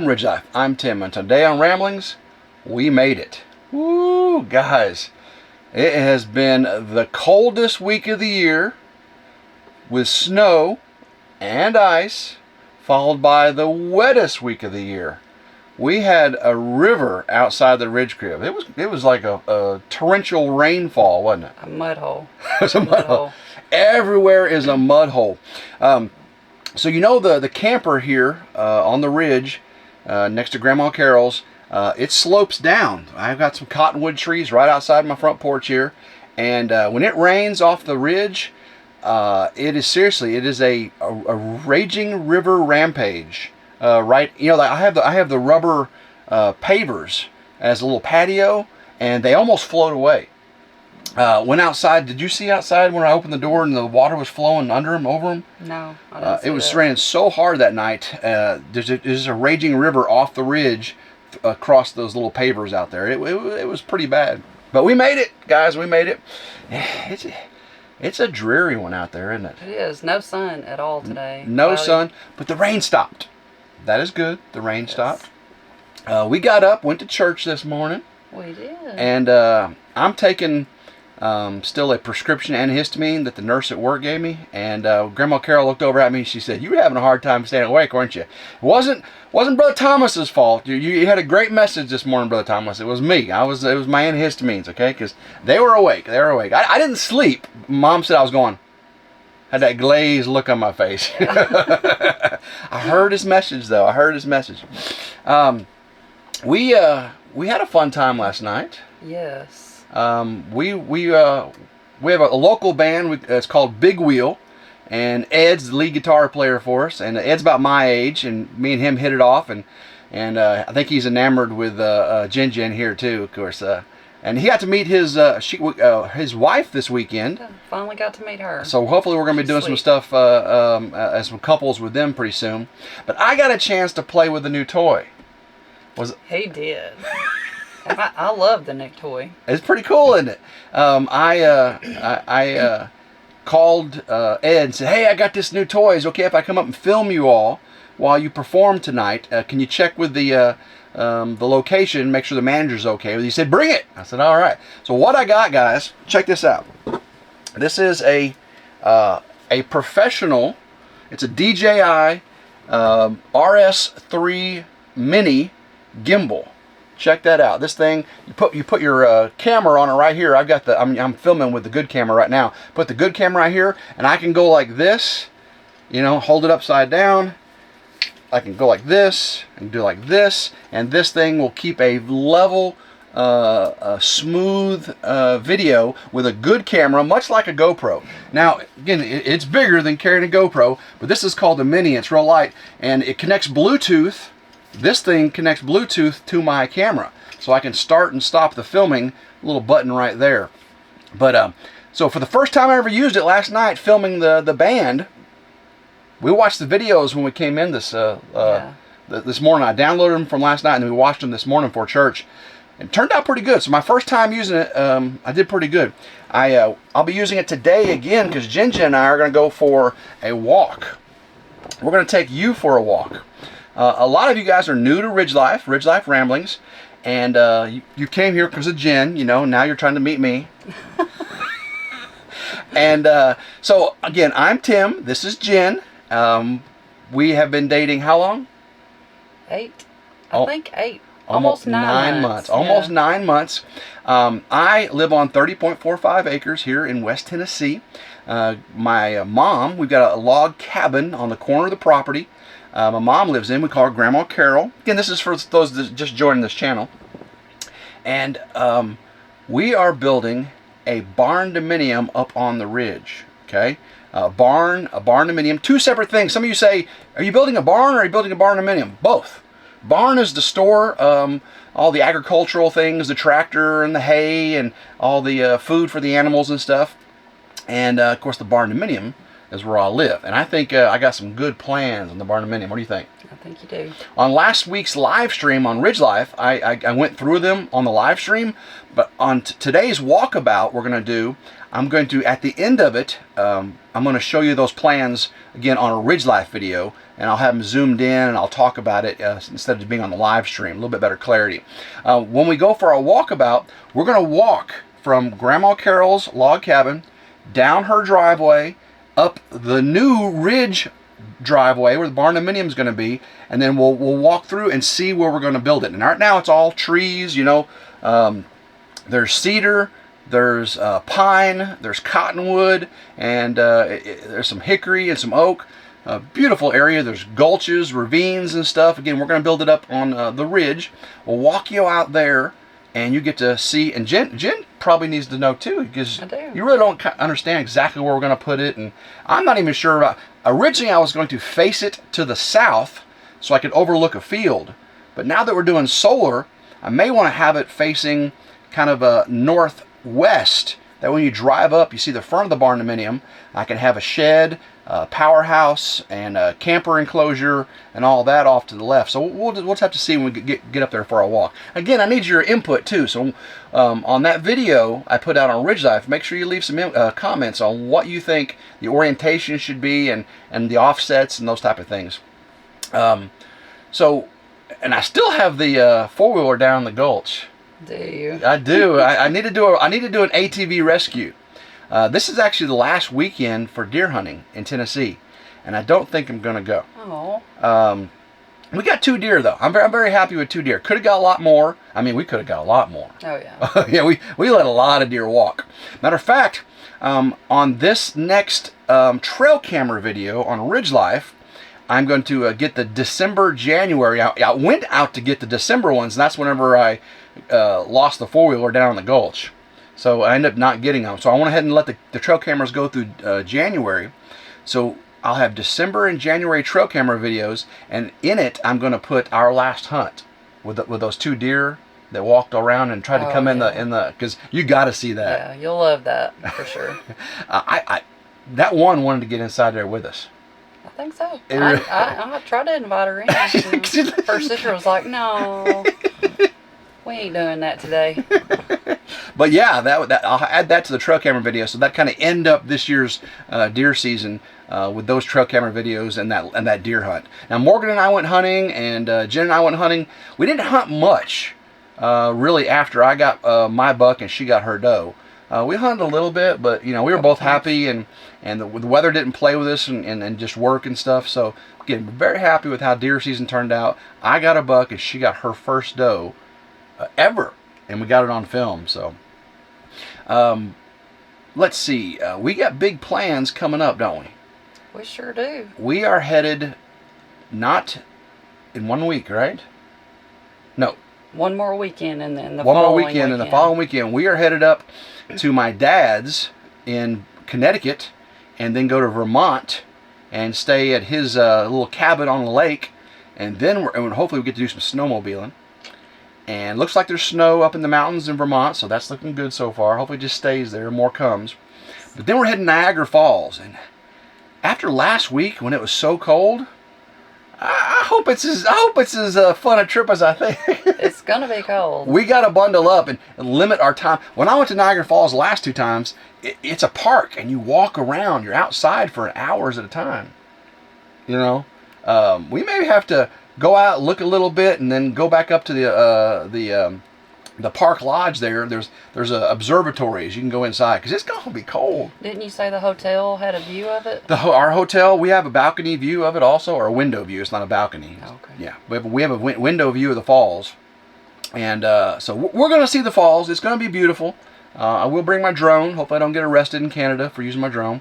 Welcome Ridge Life. I'm Tim, and today on Ramblings, we made it. Woo, guys. It has been the coldest week of the year with snow and ice, followed by the wettest week of the year. We had a river outside the Ridge Crib. It was like a torrential rainfall, wasn't it? A mud hole. It was a mud hole. Everywhere is a mud hole. So you know the camper here on the ridge next to Grandma Carol's, it slopes down. I've got some cottonwood trees right outside my front porch here, and when it rains off the ridge, it is a raging river rampage. Right, you know, like I have the rubber pavers as a little patio, and they almost float away. Went outside. Did you see outside when I opened the door and the water was flowing under them, over them? No, I didn't see it was that. raining so hard that night. There's a raging river off the ridge across those little pavers out there. It was pretty bad. But we made it, guys. We made it. It's a dreary one out there, isn't it? It is. No sun at all today. No Cloudy. sun, but the rain stopped. That is good. The rain stopped. We got up, went to church this morning. We did. And I'm taking still a prescription antihistamine that the nurse at work gave me. And Grandma Carol looked over at me and she said, "You were having a hard time staying awake, weren't you?" It wasn't Brother Thomas's fault. You had a great message this morning, Brother Thomas. It was me. It was my antihistamines, okay? Because they were awake. They were awake. I didn't sleep. Mom said I was going. Had that glazed look on my face. I heard his message, though. I heard his message. We had a fun time last night. Yes. We have a local band. It's called Big Wheel, and Ed's the lead guitar player for us. And Ed's about my age, and me and him hit it off. And I think he's enamored with Jen here too, of course. And he got to meet his wife this weekend. Finally got to meet her. So hopefully we're going to be doing some stuff as some couples with them pretty soon. But I got a chance to play with the new toy. He did. And I love the new toy. It's pretty cool, isn't it? I called Ed and said, "Hey, I got this new toy. Is it okay if I come up and film you all while you perform tonight? Can you check with the location, make sure the manager's okay with it?" He said, "Bring it." I said, "All right." So what I got, guys, check this out. This is a professional. It's a DJI RS3 Mini gimbal. Check that out. This thing, you put your camera on it right here. I'm filming with the good camera right now. Put the good camera right here, and I can go like this. You know, hold it upside down. I can go like this and do like this, and this thing will keep a level, smooth video with a good camera, much like a GoPro. Now, again, it's bigger than carrying a GoPro, but this is called the Mini. It's real light, and it connects Bluetooth. This thing connects Bluetooth to my camera, so I can start and stop the filming. Little button right there. But so for the first time I ever used it last night, filming the band. We watched the videos when we came in this morning. I downloaded them from last night, and we watched them this morning for church. It turned out pretty good. So my first time using it, I did pretty good. I'll be using it today again because Jen and I are going to go for a walk. We're going to take you for a walk. A lot of you guys are new to RidgeLife Ramblings, and you came here because of Jen. You know, now you're trying to meet me. And so again, I'm Tim. This is Jen. We have been dating how long? 8. I think 8. Almost 9 months. Almost 9 months. I live on 30.45 acres here in West Tennessee. My mom, we've got a log cabin on the corner of the property. My mom lives in. We call her Grandma Carol. Again, this is for those that just joining this channel. And we are building a barn dominium up on the ridge. Okay, a barn dominium. Two separate things. Some of you say, "Are you building a barn or are you building a barn dominium?" Both. Barn is to store all the agricultural things, the tractor and the hay and all the food for the animals and stuff. And of course, the barn dominium is where I'll live. And I think I got some good plans on the barndominium. What do you think? I think you do. On last week's live stream on RidgeLife, I went through them on the live stream, but on today's walkabout we're going to do, I'm going to, at the end of it, I'm going to show you those plans again on a RidgeLife video, and I'll have them zoomed in and I'll talk about it instead of being on the live stream, a little bit better clarity. When we go for our walkabout, we're going to walk from Grandma Carol's log cabin, down her driveway, up the new Ridge driveway where the barndominium is going to be, and then we'll walk through and see where we're going to build it. And right now it's all trees, you know. There's cedar, there's pine, there's cottonwood, and there's some hickory and some oak. Beautiful area. There's gulches, ravines and stuff. Again, we're going to build it up on the ridge. We'll walk you out there and you get to see, and Jen probably needs to know too, because you really don't understand exactly where we're going to put it, and I'm not even sure about. Originally I was going to face it to the south so I could overlook a field, but now that we're doing solar, I may want to have it facing kind of a northwest, that when you drive up you see the front of the barndominium. I can have a shed, a powerhouse, and a camper enclosure and all that off to the left. So we'll just have to see when we get up there for our walk. Again, I need your input too. So on that video I put out on RidgeLife, make sure you leave some comments on what you think the orientation should be and the offsets and those type of things. So, and I still have the four-wheeler down the gulch. Do you? I do. I need to do an ATV rescue. This is actually the last weekend for deer hunting in Tennessee, and I don't think I'm going to go. Oh. We got 2 deer though. I'm very happy with 2 deer. Could have got a lot more. I mean, we could have got a lot more. Oh yeah. Yeah, we let a lot of deer walk. Matter of fact, on this next trail camera video on RidgeLife, I'm going to get the December, January. I went out to get the December ones, and that's whenever I lost the four-wheeler down the gulch. So I ended up not getting them. So I went ahead and let the trail cameras go through January. So I'll have December and January trail camera videos, and in it I'm going to put our last hunt with those 2 deer that walked around and tried to come in the because you got to see that. Yeah, you'll love that for sure. That one wanted to get inside there with us. I think so. I tried to invite her in. Her sister was like, "No, we ain't doing that today." But yeah, that I'll add that to the trail camera video, so that kind of end up this year's deer season with those trail camera videos and that deer hunt. Now Morgan and I went hunting, and Jen and I went hunting. We didn't hunt much really after I got my buck and she got her doe. We hunted a little bit, but you know, we were both happy, and the weather didn't play with us and just work and stuff. So again, we're very happy with how deer season turned out. I got a buck and she got her first doe ever, and we got it on film. So let's see, we got big plans coming up, don't we? We sure do. We are headed, not in 1 week, right? No. One more weekend, and then the following weekend we are headed up to my dad's in Connecticut, and then go to Vermont and stay at his little cabin on the lake, and then hopefully we get to do some snowmobiling. And looks like there's snow up in the mountains in Vermont, so that's looking good so far. Hopefully it just stays there, more comes. But then we're heading to Niagara Falls, and after last week when it was so cold, I hope it's as fun a trip as I think. It's gonna be cold. We got to bundle up and limit our time. When I went to Niagara Falls the last 2 times, it's a park, and you walk around. You're outside for hours at a time. You know, we may have to go out, look a little bit, and then go back up to the park lodge there. There's observatories. You can go inside because it's gonna be cold. Didn't you say the hotel had a view of it? Our hotel, we have a balcony view of it also, or a window view. It's not a balcony. Okay. Yeah, we have a window view of the falls, and so we're gonna see the falls. It's gonna be beautiful. I will bring my drone. Hope I don't get arrested in Canada for using my drone.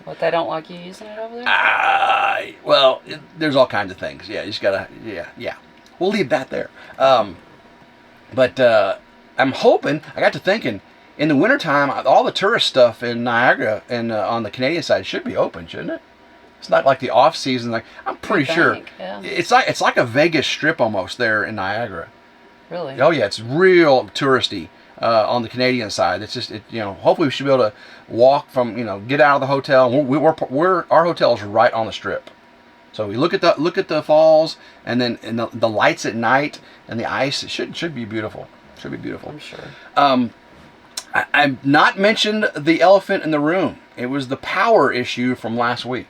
What, they don't like you using it over there? Well, there's all kinds of things. Yeah, you just gotta. Yeah. We'll leave that there. But I'm hoping, I got to thinking, in the wintertime, all the tourist stuff in Niagara and on the Canadian side should be open, shouldn't it? It's not like the off season. Like, I'm pretty sure. Yeah. It's like a Vegas strip almost there in Niagara. Really? Oh yeah, it's real touristy. on the Canadian side. It's just, hopefully we should be able to walk from, get out of the hotel. Our hotel is right on the strip. So we look at the falls, and then the lights at night and the ice. It should be beautiful. Should be beautiful. I'm sure. I've not mentioned the elephant in the room. It was the power issue from last week.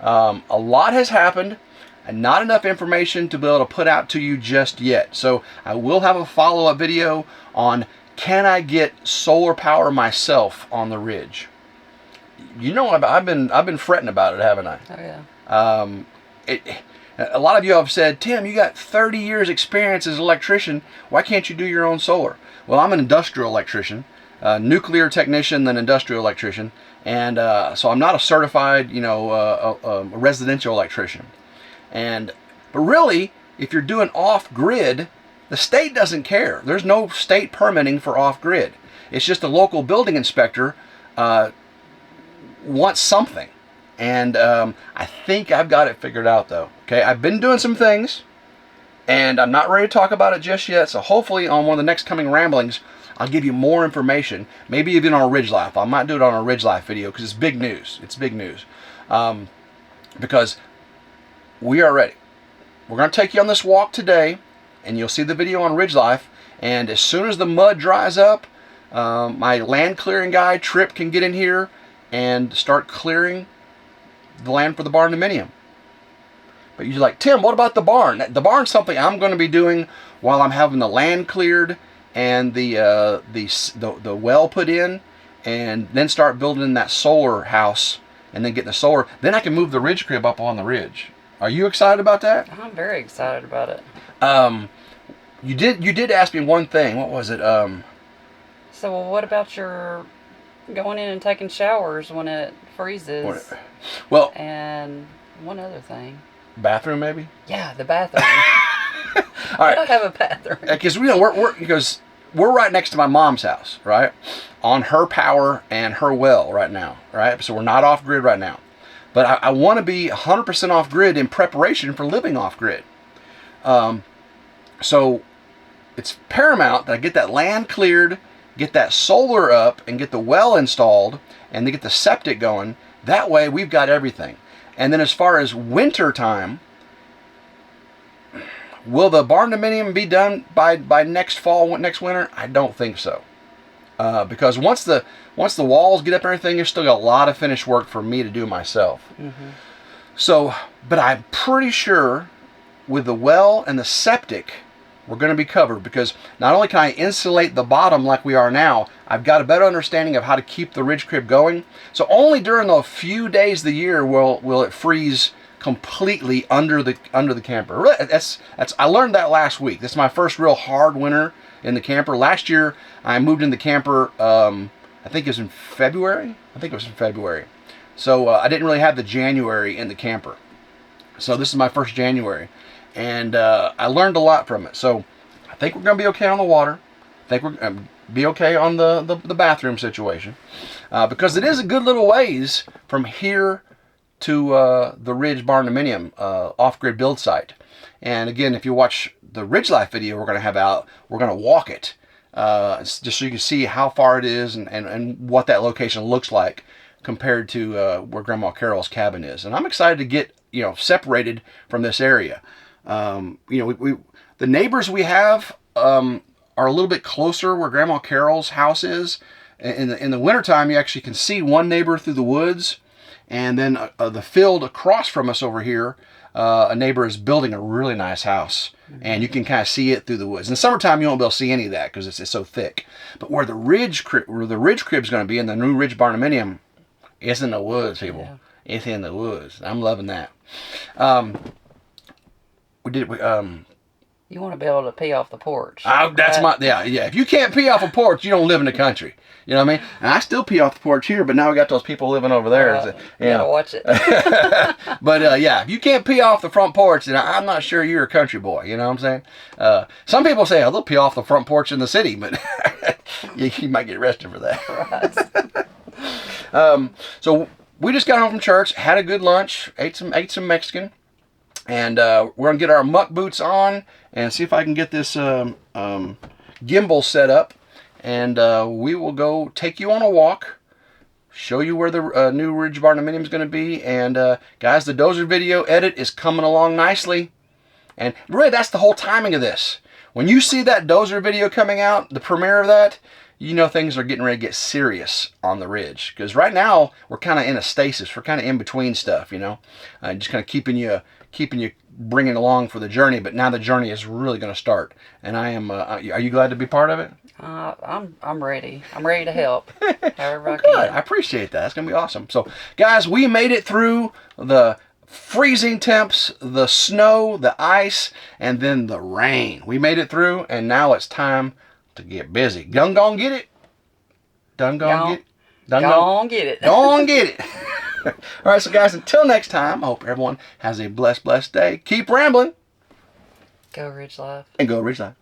A lot has happened, and not enough information to be able to put out to you just yet. So I will have a follow-up video on, can I get solar power myself on the Ridge? I've been fretting about it, haven't I? Oh yeah. A lot of you have said, Tim, you got 30 years experience as an electrician. Why can't you do your own solar? Well, I'm an industrial electrician, nuclear technician, then industrial electrician, and so I'm not a certified, a residential electrician. But really, if you're doing off-grid, the state doesn't care. There's no state permitting for off-grid. It's just a local building inspector wants something. And I think I've got it figured out, though. Okay, I've been doing some things, and I'm not ready to talk about it just yet. So hopefully on one of the next coming ramblings, I'll give you more information. Maybe even on RidgeLife. I might do it on a RidgeLife video because it's big news. It's big news. Because we are ready. We're going to take you on this walk today, and you'll see the video on RidgeLife. And as soon as the mud dries up, my land clearing guy, Trip, can get in here and start clearing the land for the barn dominium. But you're like, Tim, what about the barn? The barn's something I'm going to be doing while I'm having the land cleared and the well put in, and then start building that solar house, and then getting the solar. Then I can move the ridge crib up on the ridge. Are you excited about that? I'm very excited about it. You did ask me one thing. What was it? So what about your going in and taking showers when it freezes? Well, and one other thing. Bathroom, maybe? Yeah, the bathroom. All right. I don't have a bathroom. Because we're right next to my mom's house, right? On her power and her well right now, right? So we're not off grid right now. But I want to be 100% off grid in preparation for living off grid. So it's paramount that I get that land cleared, get that solar up, and get the well installed, and then get the septic going. That way we've got everything. And then as far as winter time, will the barn dominium be done by next fall, next winter? I don't think so. Because once the walls get up and everything, there's still got a lot of finished work for me to do myself. Mm-hmm. So, but I'm pretty sure with the well and the septic, we're going to be covered, because not only can I insulate the bottom like we are now, I've got a better understanding of how to keep the ridge crib going. So only during the few days of the year will it freeze completely under the camper. Really, I learned that last week. This is my first real hard winter in the camper. Last year I moved in the camper. I think it was in February. So I didn't really have the January in the camper. So this is my first January. And I learned a lot from it. So I think we're going to be okay on the water. I think we're going to be okay on the bathroom situation. Because it is a good little ways from here to the Ridge Barn Dominium off-grid build site. And again, if you watch the RidgeLife video we're going to have out, we're going to walk it. Just so you can see how far it is and what that location looks like compared to where Grandma Carol's cabin is. And I'm excited to get separated from this area. The neighbors we have are a little bit closer where Grandma Carol's house is. In the wintertime, you actually can see one neighbor through the woods, and then the field across from us over here, a neighbor is building a really nice house, and you can kind of see it through the woods. In the summertime, you won't be able to see any of that because it's so thick. But where the ridge crib is going to be in the new Ridge Barn Dominium, it's in the woods, people. Yeah. It's in the woods. I'm loving that. You want to be able to pee off the porch. Yeah. If you can't pee off a porch, you don't live in the country. You know what I mean? And I still pee off the porch here, but now we got those people living over there. You gotta watch it. But if you can't pee off the front porch, then I'm not sure you're a country boy. You know what I'm saying? Some people say, they'll pee off the front porch in the city, but you might get arrested for that. Right. So we just got home from church, had a good lunch, ate some Mexican. And we're going to get our muck boots on and see if I can get this gimbal set up and we will go take you on a walk, show you where the new Ridge Barnuminium is going to be. And guys, the dozer video edit is coming along nicely. And really, that's the whole timing of this. When you see that dozer video coming out, the premiere of that, you know things are getting ready to get serious on the Ridge. Because right now, we're kind of in a stasis. We're kind of in between stuff, you know. Just kind of keeping you bringing along for the journey. But now the journey is really going to start. And I am, are you glad to be part of it? I'm ready. I'm ready to help. However I Good. can. I appreciate that. That's going to be awesome. So, guys, we made it through the freezing temps, the snow, the ice, and then the rain. We made it through, and now it's time to get busy. Done gone get it. Done gone get it. Done Gone get it. Gone get it. All right, so guys, until next time, I hope everyone has a blessed day. Keep rambling. Go Ridge Life. And go Ridge Life.